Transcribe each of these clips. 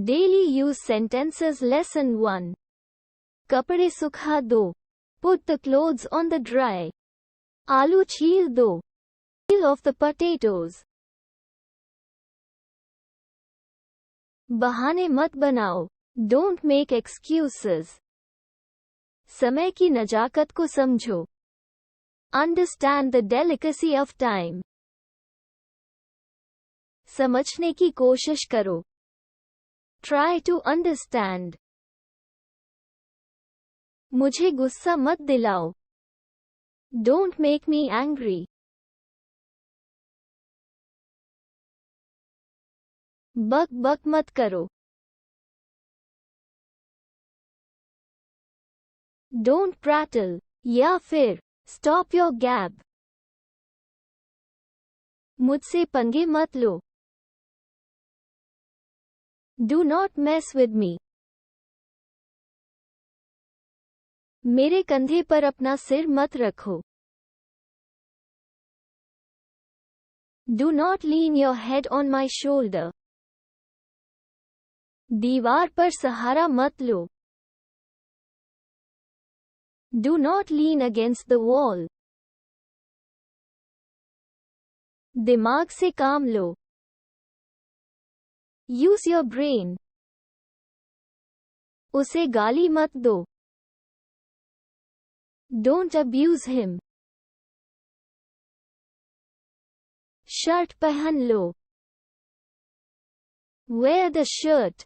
Daily use sentences lesson 1. कपड़े सुखा दो. Put the clothes on the dry. आलू छील दो. Peel off the potatoes. बहाने मत बनाओ. Don't make excuses. समय की नजाकत को समझो. Understand the delicacy of time. समझने की कोशिश करो. Try to understand. मुझे गुस्सा मत दिलाओ. Don't make me angry. बक बक मत करो. Don't prattle. या फिर Stop your gab. मुझसे पंगे मत लो. Do not mess with me. मेरे कंधे पर अपना सिर मत रखो. Do not lean your head on my shoulder. दीवार पर सहारा मत लो. Do not lean against the wall. दिमाग से काम लो. Use your brain. उसे गाली मत दो. Don't abuse him. शर्ट पहन लो. Wear the shirt.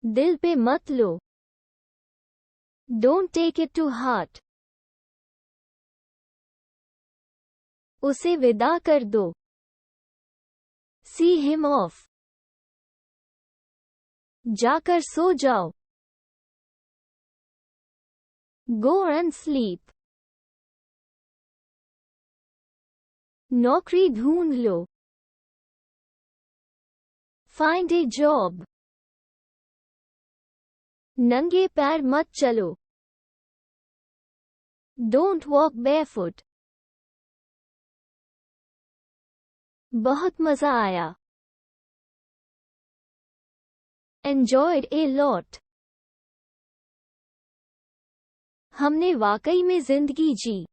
दिल पे मत लो. Don't take it to heart. उसे विदा कर दो. See him off. जाकर सो जाओ. Go and sleep. नौकरी ढूंढ लो. Find a job. नंगे पैर मत चलो. Don't walk barefoot. बहुत मजा आया. Enjoyed a lot. हमने वाकई में जिंदगी जी.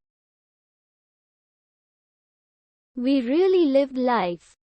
We really lived life.